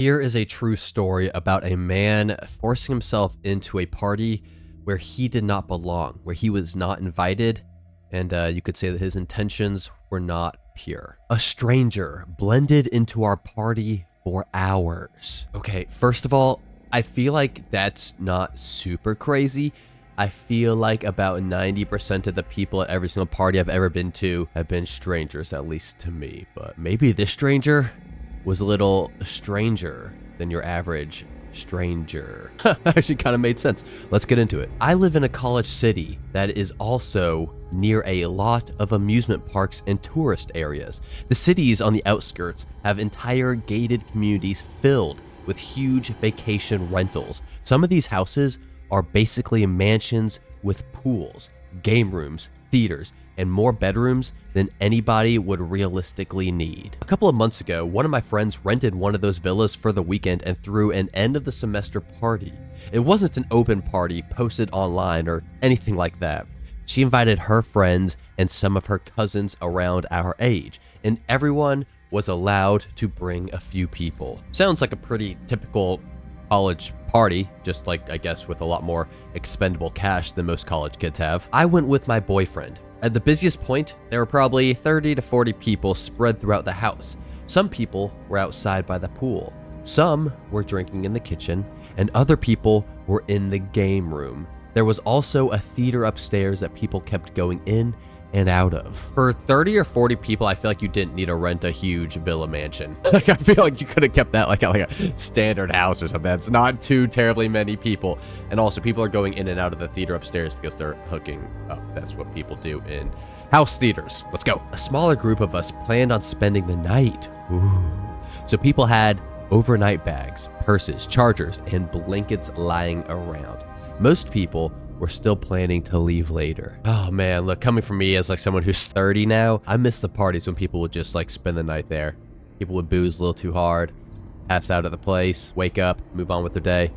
Here is a true story about a man forcing himself into a party where he did not belong, where he was not invited, and you could say that his intentions were not pure. A stranger blended into our party for hours. Okay, first of all, I feel like that's not super crazy. I feel like about 90% of the people at every single party I've ever been to have been strangers, at least to me. But maybe this stranger was a little stranger than your average stranger. Actually kind of made sense. Let's get into it. I live in a college city that is also near a lot of amusement parks and tourist areas. The cities on the outskirts have entire gated communities filled with huge vacation rentals. Some of these houses are basically mansions with pools, game rooms, theaters, and more bedrooms than anybody would realistically need. A couple of months ago, one of my friends rented one of those villas for the weekend and threw an end of the semester party. It wasn't an open party posted online or anything like that. She invited her friends and some of her cousins around our age, and everyone was allowed to bring a few people. Sounds like a pretty typical college party, just like, I guess, with a lot more expendable cash than most college kids have. I went with my boyfriend. At the busiest point, there were probably 30 to 40 people spread throughout the house. Some people were outside by the pool. Some were drinking in the kitchen, and other people were in the game room. There was also a theater upstairs that people kept going in and out of. For 30 or 40 people, I feel like you didn't need to rent a huge villa mansion. Like, I feel like you could have kept that like a standard house or something. That's not too terribly many people. And also, people are going in and out of the theater upstairs because they're hooking up. That's what people do in house theaters. Let's go. A smaller group of us planned on spending the night. Ooh. So people had overnight bags, purses, chargers, and blankets lying around. Most people were still planning to leave later. Oh man, look, coming from me as like someone who's 30 now, I miss the parties when people would just like spend the night there. People would booze a little too hard, pass out at the place, wake up, move on with their day.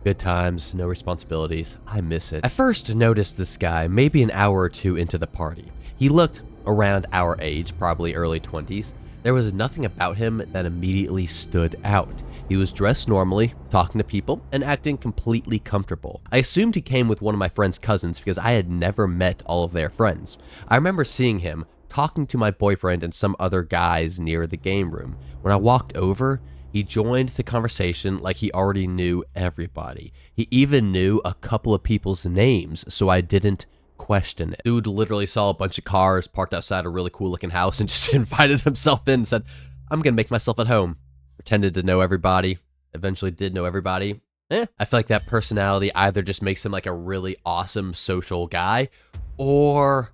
Good times, no responsibilities. I miss it. I first noticed this guy maybe an hour or two into the party. He looked around our age, probably early 20s. There was nothing about him that immediately stood out. He was dressed normally, talking to people, and acting completely comfortable. I assumed he came with one of my friend's cousins because I had never met all of their friends. I remember seeing him talking to my boyfriend and some other guys near the game room. When I walked over, he joined the conversation like he already knew everybody. He even knew a couple of people's names, so I didn't question it. Dude literally saw a bunch of cars parked outside a really cool looking house and just invited himself in and said, I'm gonna make myself at home. Pretended to know everybody, eventually did know everybody. I feel like that personality either just makes him like a really awesome social guy or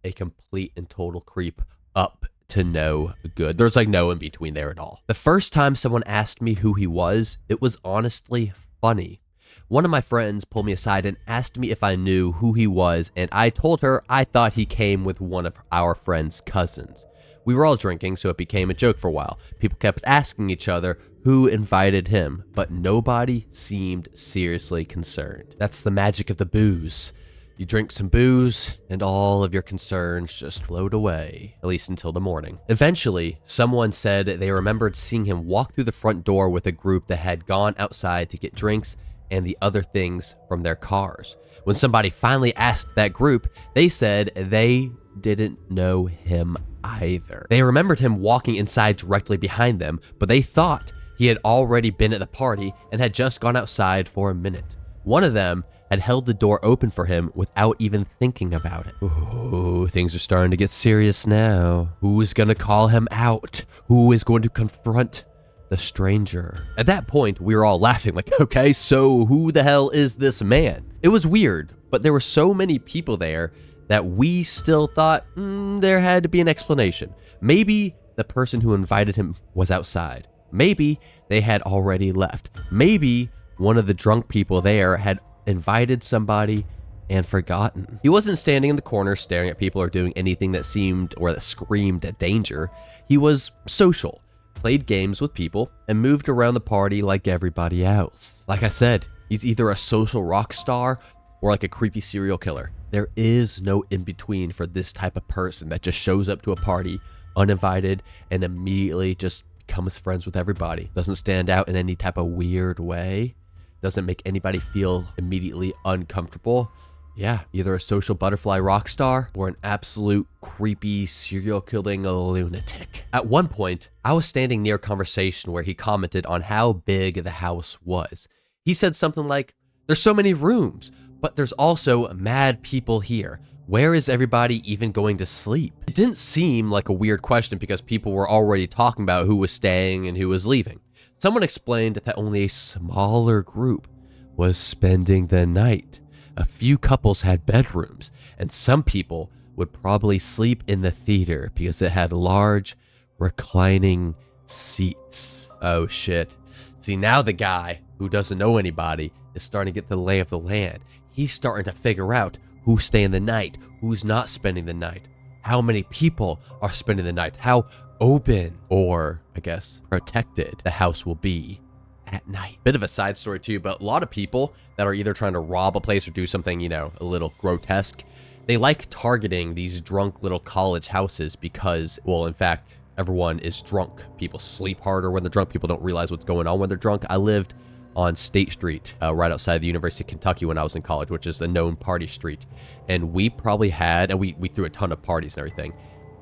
a complete and total creep up to no good. There's like no in between there at all. The first time someone asked me who he was, it was honestly funny. One of my friends pulled me aside and asked me if I knew who he was, and I told her I thought he came with one of our friend's cousins. We were all drinking, so it became a joke for a while. People kept asking each other who invited him, but nobody seemed seriously concerned. That's the magic of the booze. You drink some booze, and all of your concerns just float away, at least until the morning. Eventually, someone said they remembered seeing him walk through the front door with a group that had gone outside to get drinks and the other things from their cars. When somebody finally asked that group, they said they didn't know him either. They remembered him walking inside directly behind them, but they thought he had already been at the party and had just gone outside for a minute. One of them had held the door open for him without even thinking about it. Ooh, things are starting to get serious now. Who is going to call him out? Who is going to confront the stranger? At that point, we were all laughing like, okay, so who the hell is this man? It was weird, but there were so many people there that we still thought there had to be an explanation. Maybe the person who invited him was outside. Maybe they had already left. Maybe one of the drunk people there had invited somebody and forgotten. He wasn't standing in the corner staring at people or doing anything that seemed or that screamed at danger. He was social, played games with people, and moved around the party like everybody else. Like I said, he's either a social rock star or like a creepy serial killer. There is no in-between for this type of person that just shows up to a party uninvited and immediately just becomes friends with everybody. Doesn't stand out in any type of weird way. Doesn't make anybody feel immediately uncomfortable. Yeah, either a social butterfly rock star or an absolute creepy serial killing lunatic. At one point, I was standing near a conversation where he commented on how big the house was. He said something like, "There's so many rooms, but there's also mad people here. Where is everybody even going to sleep?" It didn't seem like a weird question because people were already talking about who was staying and who was leaving. Someone explained that only a smaller group was spending the night. A few couples had bedrooms, and some people would probably sleep in the theater because it had large reclining seats. Oh shit. See, now the guy who doesn't know anybody is starting to get the lay of the land. He's starting to figure out who's staying the night, who's not spending the night, how many people are spending the night, how open or, I guess, protected the house will be at night. Bit of a side story too, but a lot of people that are either trying to rob a place or do something, you know, a little grotesque, they like targeting these drunk little college houses because, well, in fact, everyone is drunk. People sleep harder when they're drunk. People don't realize what's going on when they're drunk. I lived on State Street, right outside the University of Kentucky when I was in college, which is a known party street. And we probably had, and we threw a ton of parties and everything,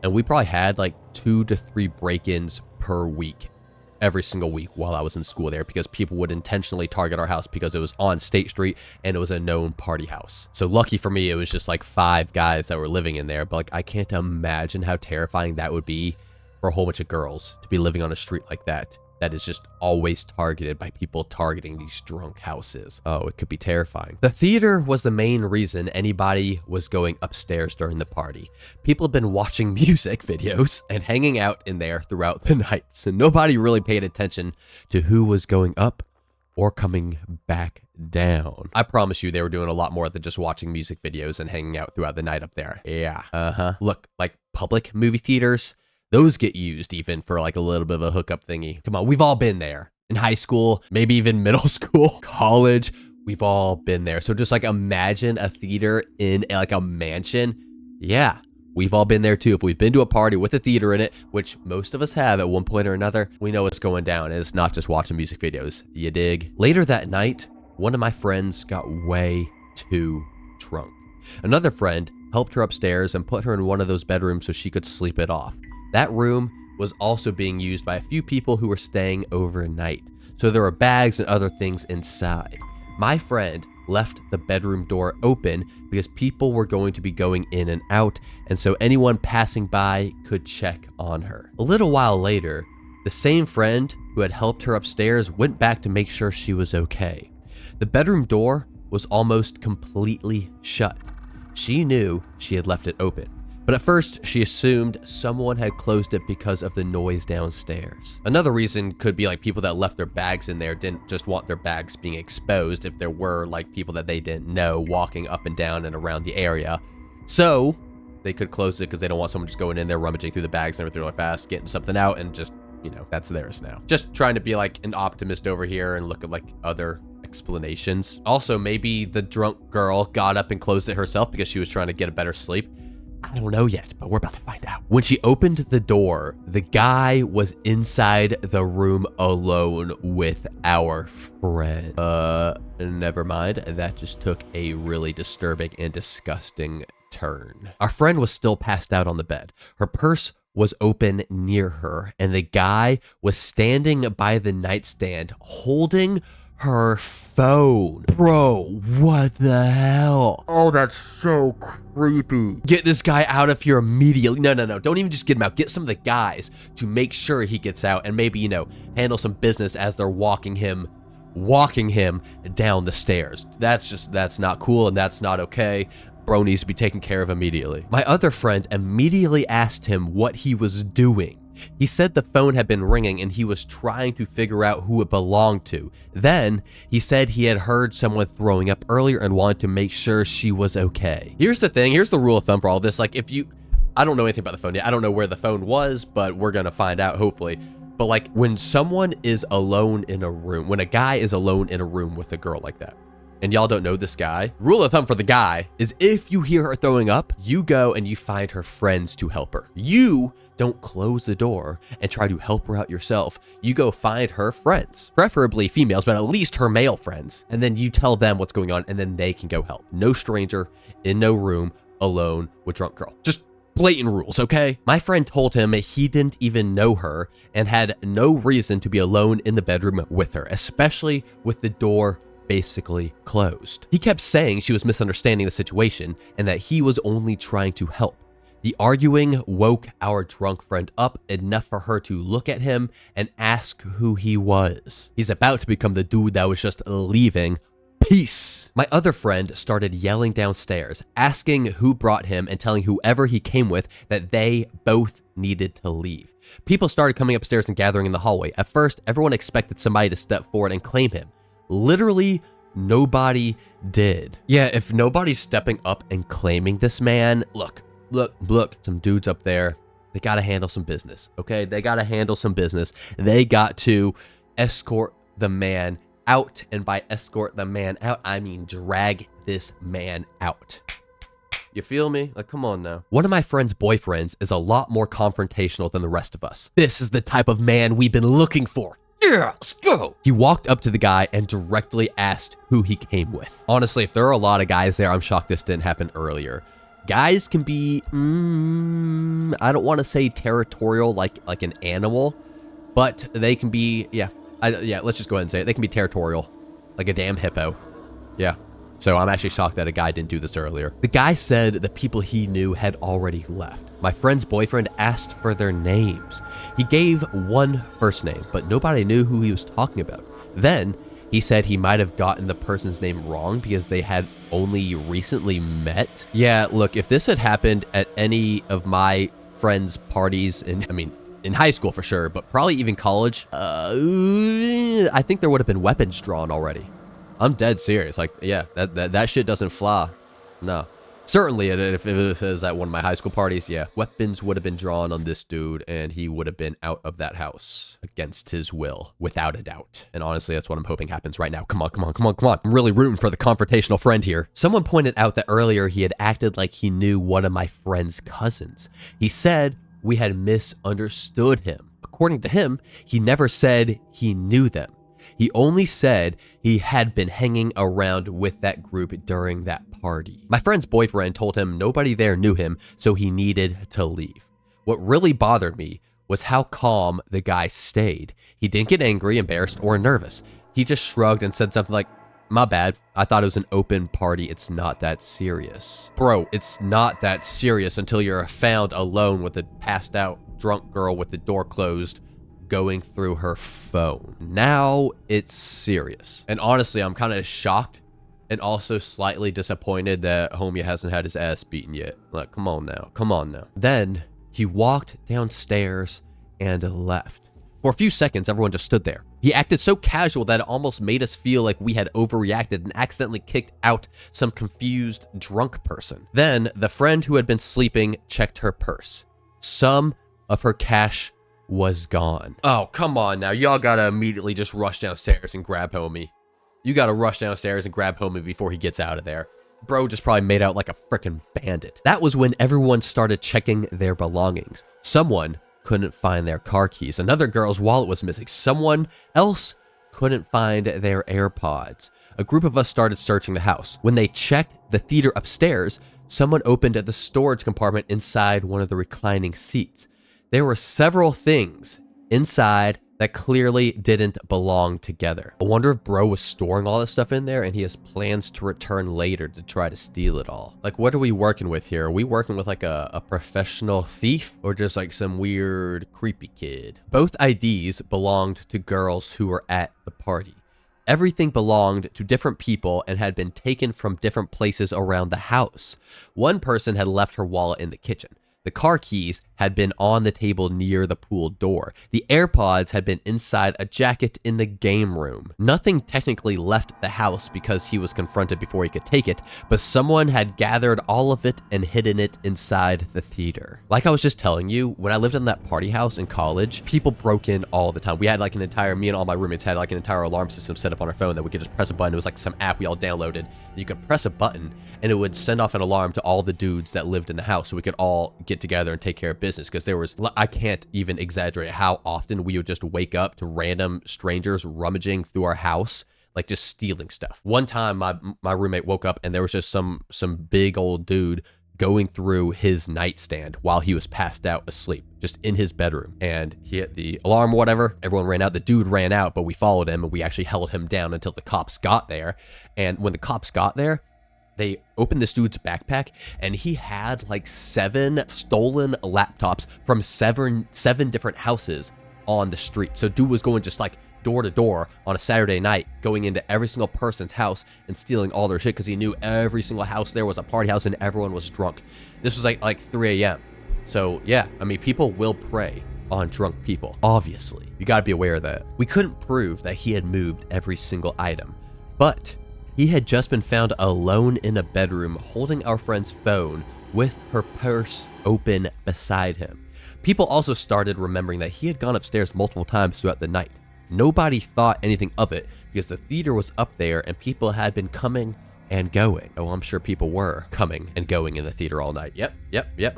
and we probably had like 2 to 3 break-ins per week, every single week while I was in school there, because people would intentionally target our house because it was on State Street and it was a known party house. So lucky for me, it was just like 5 guys that were living in there, but like I can't imagine how terrifying that would be for a whole bunch of girls to be living on a street like that. That is just always targeted by people targeting these drunk houses. Oh, it could be terrifying. The theater was the main reason anybody was going upstairs during the party. People have been watching music videos and hanging out in there throughout the night, so nobody really paid attention to who was going up or coming back down. I promise you they were doing a lot more than just watching music videos and hanging out throughout the night up there. Yeah, Look, like public movie theaters, those get used even for like a little bit of a hookup thingy. Come on, we've all been there. In high school, maybe even middle school, college, we've all been there. So just like imagine a theater in like a mansion. Yeah, we've all been there too. If we've been to a party with a theater in it, which most of us have at one point or another, we know what's going down. And it's not just watching music videos, you dig? Later that night, one of my friends got way too drunk. Another friend helped her upstairs and put her in one of those bedrooms so she could sleep it off. That room was also being used by a few people who were staying overnight, so there were bags and other things inside. My friend left the bedroom door open because people were going to be going in and out, and so anyone passing by could check on her. A little while later, the same friend who had helped her upstairs went back to make sure she was okay. The bedroom door was almost completely shut. She knew she had left it open, but at first she assumed someone had closed it because of the noise downstairs. Another reason could be like people that left their bags in there didn't just want their bags being exposed if there were like people that they didn't know walking up and down and around the area. So they could close it because they don't want someone just going in there rummaging through the bags and everything really fast, getting something out and just, you know, that's theirs now. Just trying to be like an optimist over here and look at like other explanations. Also, maybe the drunk girl got up and closed it herself because she was trying to get a better sleep. I don't know yet, but we're about to find out. When she opened the door, the guy was inside the room alone with our friend. Never mind. That just took a really disturbing and disgusting turn. Our friend was still passed out on the bed. Her purse was open near her, and the guy was standing by the nightstand holding her phone. Bro, what the hell? Oh, that's so creepy. Get this guy out of here immediately. No. Don't even just get him out. Get some of the guys to make sure he gets out and maybe, you know, handle some business as they're walking him down the stairs. That's not cool and that's not okay. Bro needs to be taken care of immediately. My other friend immediately asked him what he was doing. He said the phone had been ringing and he was trying to figure out who it belonged to. Then he said he had heard someone throwing up earlier and wanted to make sure she was okay. Here's the thing. Here's the rule of thumb for all this. Like I don't know anything about the phone yet. I don't know where the phone was, but we're going to find out hopefully. But like when someone is alone in a room, when a guy is alone in a room with a girl like that, and y'all don't know this guy, rule of thumb for the guy is if you hear her throwing up, you go and you find her friends to help her. You don't close the door and try to help her out yourself. You go find her friends, preferably females, but at least her male friends. And then you tell them what's going on and then they can go help. No stranger in no room alone with drunk girl. Just blatant rules, okay? My friend told him he didn't even know her and had no reason to be alone in the bedroom with her, especially with the door basically closed. He kept saying she was misunderstanding the situation and that he was only trying to help. The arguing woke our drunk friend up enough for her to look at him and ask who he was. He's about to become the dude that was just leaving. Peace. My other friend started yelling downstairs, asking who brought him and telling whoever he came with that they both needed to leave. People started coming upstairs and gathering in the hallway. At first, everyone expected somebody to step forward and claim him. Literally, nobody did. Yeah, if nobody's stepping up and claiming this man, look, some dudes up there, they gotta handle some business, okay? They gotta handle some business. They got to escort the man out, and by escort the man out, I mean drag this man out. You feel me? Like, come on now. One of my friend's boyfriends is a lot more confrontational than the rest of us. This is the type of man we've been looking for. Yeah, let's go. He walked up to the guy and directly asked who he came with. Honestly, if there are a lot of guys there, I'm shocked this didn't happen earlier. Guys can be, I don't want to say territorial like an animal, but they can be, yeah, let's just go ahead and say it. They can be territorial, like a damn hippo. Yeah. So I'm actually shocked that a guy didn't do this earlier. The guy said the people he knew had already left. My friend's boyfriend asked for their names. He gave one first name, but nobody knew who he was talking about. Then he said he might have gotten the person's name wrong because they had only recently met. Yeah, look, if this had happened at any of my friends' parties, in high school for sure, but probably even college, I think there would have been weapons drawn already. I'm dead serious. Like, yeah, that shit doesn't fly. No. Certainly, if it was at one of my high school parties, yeah, weapons would have been drawn on this dude, and he would have been out of that house against his will, without a doubt. And honestly, that's what I'm hoping happens right now. Come on. I'm really rooting for the confrontational friend here. Someone pointed out that earlier he had acted like he knew one of my friend's cousins. He said we had misunderstood him. According to him, he never said he knew them. He only said he had been hanging around with that group during that party. My friend's boyfriend told him nobody there knew him, so he needed to leave. What really bothered me was how calm the guy stayed. He didn't get angry, embarrassed, or nervous. He just shrugged and said something like, "My bad. I thought it was an open party. It's not that serious." Bro, it's not that serious until you're found alone with a passed out drunk girl with the door closed, going through her phone. Now it's serious. And honestly, I'm kind of shocked and also slightly disappointed that homie hasn't had his ass beaten yet. Like, come on now. Then he walked downstairs and left. For a few seconds, everyone just stood there. He acted so casual that it almost made us feel like we had overreacted and accidentally kicked out some confused drunk person. Then the friend who had been sleeping checked her purse. Some of her cash was gone. Oh, come on now. Y'all gotta immediately just rush downstairs and grab homie. You gotta rush downstairs and grab homie before he gets out of there. Bro just probably made out like a freaking bandit. That was when everyone started checking their belongings. Someone couldn't find their car keys. Another girl's wallet was missing. Someone else couldn't find their AirPods. A group of us started searching the house. When they checked the theater upstairs, someone opened the storage compartment inside one of the reclining seats. There were several things inside that clearly didn't belong together. I wonder if bro was storing all this stuff in there and he has plans to return later to try to steal it all. Like, what are we working with here? Are we working with like a professional thief or just like some weird creepy kid? Both IDs belonged to girls who were at the party. Everything belonged to different people and had been taken from different places around the house. One person had left her wallet in the kitchen. The car keys had been on the table near the pool door. The AirPods had been inside a jacket in the game room. Nothing technically left the house because he was confronted before he could take it, but someone had gathered all of it and hidden it inside the theater. Like I was just telling you, when I lived in that party house in college, people broke in all the time. We had like me and all my roommates had like an entire alarm system set up on our phone that we could just press a button. It was like some app we all downloaded. You could press a button and it would send off an alarm to all the dudes that lived in the house so we could all get together and take care of business, because I can't even exaggerate how often we would just wake up to random strangers rummaging through our house, like just stealing stuff. One time my roommate woke up and there was just some big old dude going through his nightstand while he was passed out asleep, just in his bedroom. And he hit the alarm or whatever. Everyone ran out. The dude ran out, but we followed him and we actually held him down until the cops got there. And when the cops got there, they opened this dude's backpack and he had like 7 stolen laptops from seven different houses on the street. So dude was going just like door to door on a Saturday night, going into every single person's house and stealing all their shit because he knew every single house there was a party house and everyone was drunk. This was like 3 a.m. So yeah, I mean, people will prey on drunk people. Obviously, you got to be aware of that. We couldn't prove that he had moved every single item, but he had just been found alone in a bedroom holding our friend's phone with her purse open beside him. People also started remembering that he had gone upstairs multiple times throughout the night. Nobody thought anything of it because the theater was up there and people had been coming and going. Oh, I'm sure people were coming and going in the theater all night. Yep.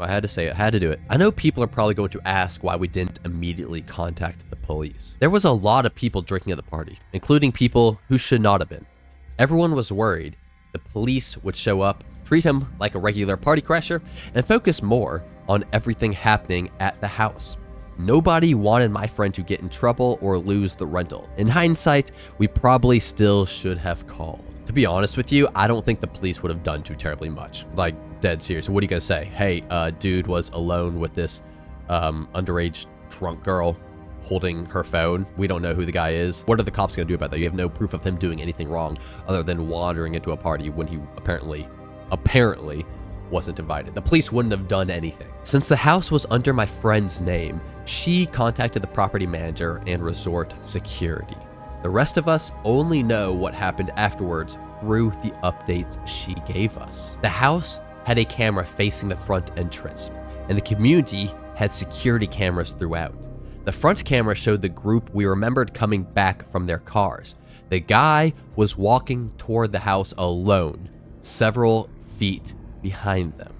I had to say it. Had to do it. I know people are probably going to ask why we didn't immediately contact the police. There was a lot of people drinking at the party, including people who should not have been. Everyone was worried the police would show up, treat him like a regular party crasher, and focus more on everything happening at the house. Nobody wanted my friend to get in trouble or lose the rental. In hindsight, we probably still should have called. To be honest with you, I don't think the police would have done too terribly much. Like, dead serious. What are you gonna say? Hey, dude was alone with this underage drunk girl holding her phone. We don't know who the guy is. What are the cops gonna do about that? You have no proof of him doing anything wrong other than wandering into a party when he apparently wasn't invited. The police wouldn't have done anything. Since the house was under my friend's name, she contacted the property manager and resort security. The rest of us only know what happened afterwards through the updates she gave us. The house had a camera facing the front entrance, and the community had security cameras throughout. The front camera showed the group we remembered coming back from their cars. The guy was walking toward the house alone, several feet behind them.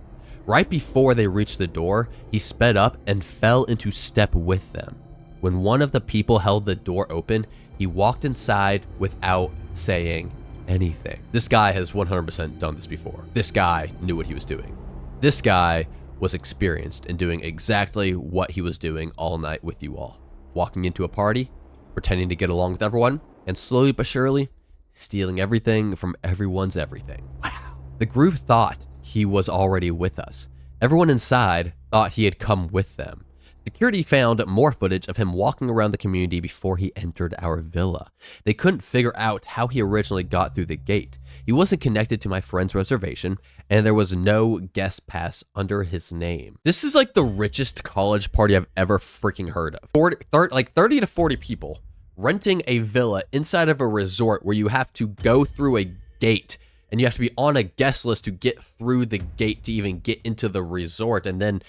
Right before they reached the door, he sped up and fell into step with them. When one of the people held the door open, he walked inside without saying anything. This guy has 100% done this before. This guy knew what he was doing. This guy was experienced in doing exactly what he was doing all night with you all. Walking into a party, pretending to get along with everyone, and slowly but surely, stealing everything from everyone's everything. Wow. The group thought he was already with us. Everyone inside thought he had come with them. Security found more footage of him walking around the community before he entered our villa. They couldn't figure out how he originally got through the gate. He wasn't connected to my friend's reservation, and there was no guest pass under his name. This is like the richest college party I've ever freaking heard of. 30 to 40 people renting a villa inside of a resort where you have to go through a gate and you have to be on a guest list to get through the gate to even get into the resort, and then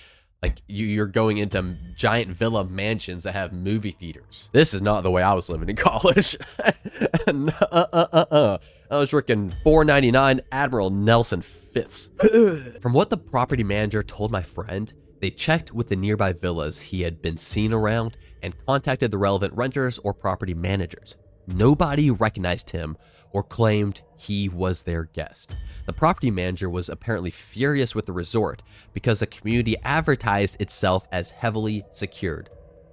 like you're going into giant villa mansions that have movie theaters. This is not the way I was living in college. I was working $4.99 Admiral Nelson Fifths. From what the property manager told my friend, they checked with the nearby villas he had been seen around and contacted the relevant renters or property managers. Nobody recognized him or claimed he was their guest. The property manager was apparently furious with the resort because the community advertised itself as heavily secured.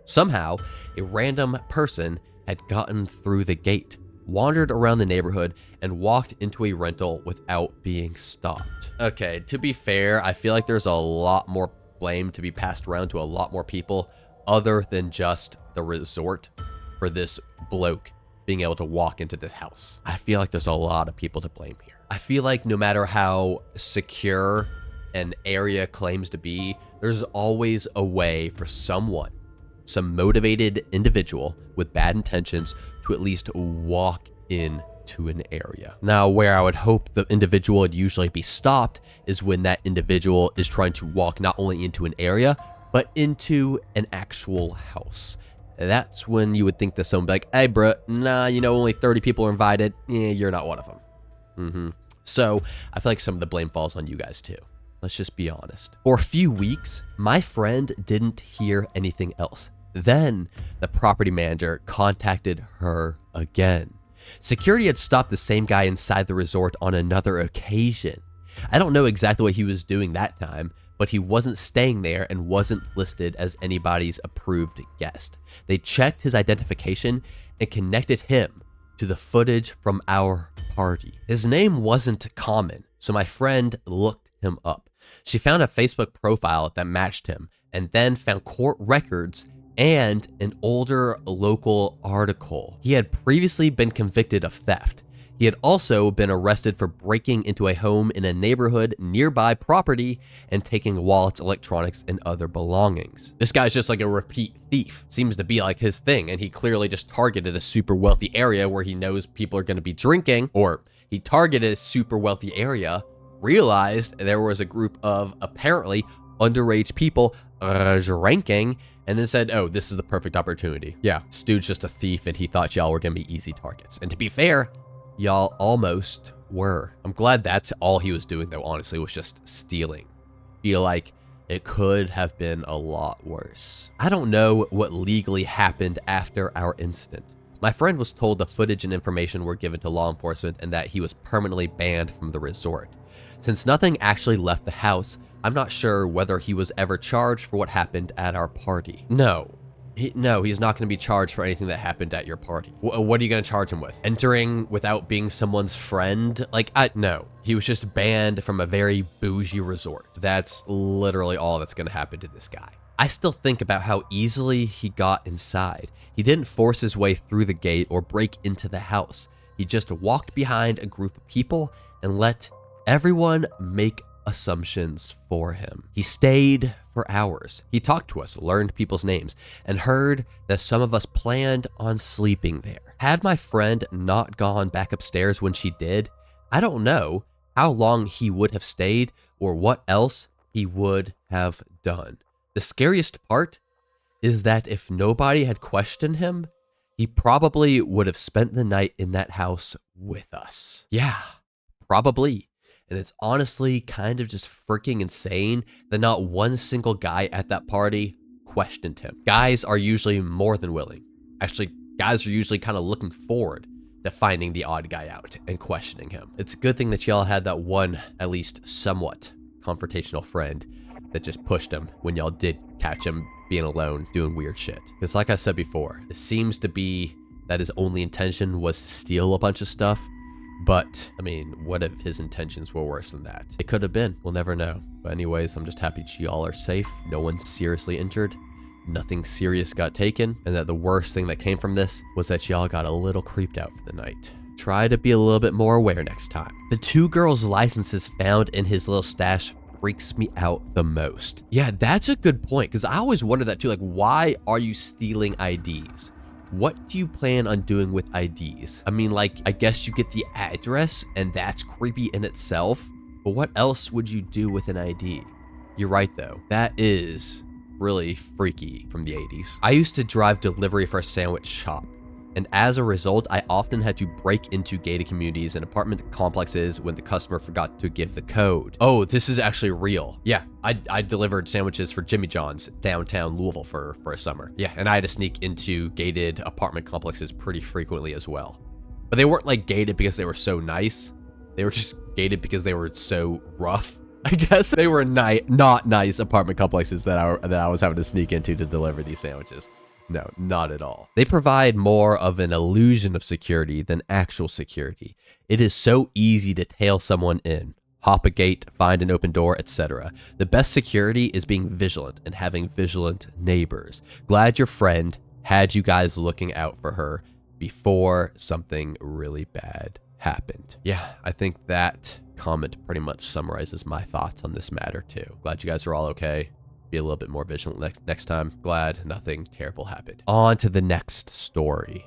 Somehow, a random person had gotten through the gate, wandered around the neighborhood, and walked into a rental without being stopped. Okay, to be fair, I feel like there's a lot more blame to be passed around to a lot more people other than just the resort for this bloke being able to walk into this house. I feel like there's a lot of people to blame here. I feel like no matter how secure an area claims to be, there's always a way for someone, some motivated individual with bad intentions, to at least walk into an area. Now, where I would hope the individual would usually be stopped is when that individual is trying to walk not only into an area, but into an actual house. That's when you would think that someone would be like, hey, bro, nah, only 30 people are invited. You're not one of them. So I feel like some of the blame falls on you guys too. Let's just be honest. For a few weeks, my friend didn't hear anything else. Then the property manager contacted her again. Security had stopped the same guy inside the resort on another occasion. I don't know exactly what he was doing that time, but he wasn't staying there and wasn't listed as anybody's approved guest. They checked his identification and connected him to the footage from our party. His name wasn't common, so my friend looked him up. She found a Facebook profile that matched him and then found court records and an older local article. He had previously been convicted of theft. He had also been arrested for breaking into a home in a neighborhood nearby property and taking wallets, electronics, and other belongings. This guy's just like a repeat thief. Seems to be like his thing, and he clearly just targeted a super wealthy area where he knows people are going to be drinking, or he targeted a super wealthy area, realized there was a group of apparently underage people drinking, and then said, oh, this is the perfect opportunity. Yeah, this dude's just a thief, and he thought y'all were going to be easy targets. And to be fair, y'all almost were. I'm glad that's all he was doing, though, honestly, was just stealing. Feel like it could have been a lot worse. I don't know what legally happened after our incident. My friend was told the footage and information were given to law enforcement and that he was permanently banned from the resort. Since nothing actually left the house, I'm not sure whether he was ever charged for what happened at our party. No, he's not going to be charged for anything that happened at your party. What are you going to charge him with? Entering without being someone's friend? No. He was just banned from a very bougie resort. That's literally all that's going to happen to this guy. I still think about how easily he got inside. He didn't force his way through the gate or break into the house. He just walked behind a group of people and let everyone make assumptions for him. He stayed for hours. He talked to us, learned people's names, and heard that some of us planned on sleeping there. Had my friend not gone back upstairs when she did, I don't know how long he would have stayed or what else he would have done. The scariest part is that if nobody had questioned him, he probably would have spent the night in that house with us. Yeah, probably. And it's honestly kind of just freaking insane that not one single guy at that party questioned him. Guys are usually more than willing. Actually, guys are usually kind of looking forward to finding the odd guy out and questioning him. It's a good thing that y'all had that one, at least somewhat confrontational friend that just pushed him when y'all did catch him being alone, doing weird shit. Because like I said before, it seems to be that his only intention was to steal a bunch of stuff. But, I mean, what if his intentions were worse than that? It could have been. We'll never know. But anyways, I'm just happy y'all are safe. No one's seriously injured. Nothing serious got taken. And that the worst thing that came from this was that y'all got a little creeped out for the night. Try to be a little bit more aware next time. The two girls' licenses found in his little stash freaks me out the most. Yeah, that's a good point. Because I always wonder that too. Like, why are you stealing IDs? What do you plan on doing with IDs? I mean, like, I guess you get the address and that's creepy in itself, but what else would you do with an ID? You're right though. That is really freaky from the 80s. I used to drive delivery for a sandwich shop, and as a result, I often had to break into gated communities and apartment complexes when the customer forgot to give the code. Oh, this is actually real. Yeah, I delivered sandwiches for Jimmy John's downtown Louisville for a summer. Yeah, and I had to sneak into gated apartment complexes pretty frequently as well. But they weren't like gated because they were so nice. They were just gated because they were so rough. I guess they were not nice apartment complexes that I was having to sneak into to deliver these sandwiches. No, not at all. They provide more of an illusion of security than actual security. It is so easy to tail someone in, hop a gate, find an open door, etc. The best security is being vigilant and having vigilant neighbors. Glad your friend had you guys looking out for her before something really bad happened. Yeah, I think that comment pretty much summarizes my thoughts on this matter too. Glad you guys are all okay. Be a little bit more vigilant next time. Glad nothing terrible happened. On to the next story.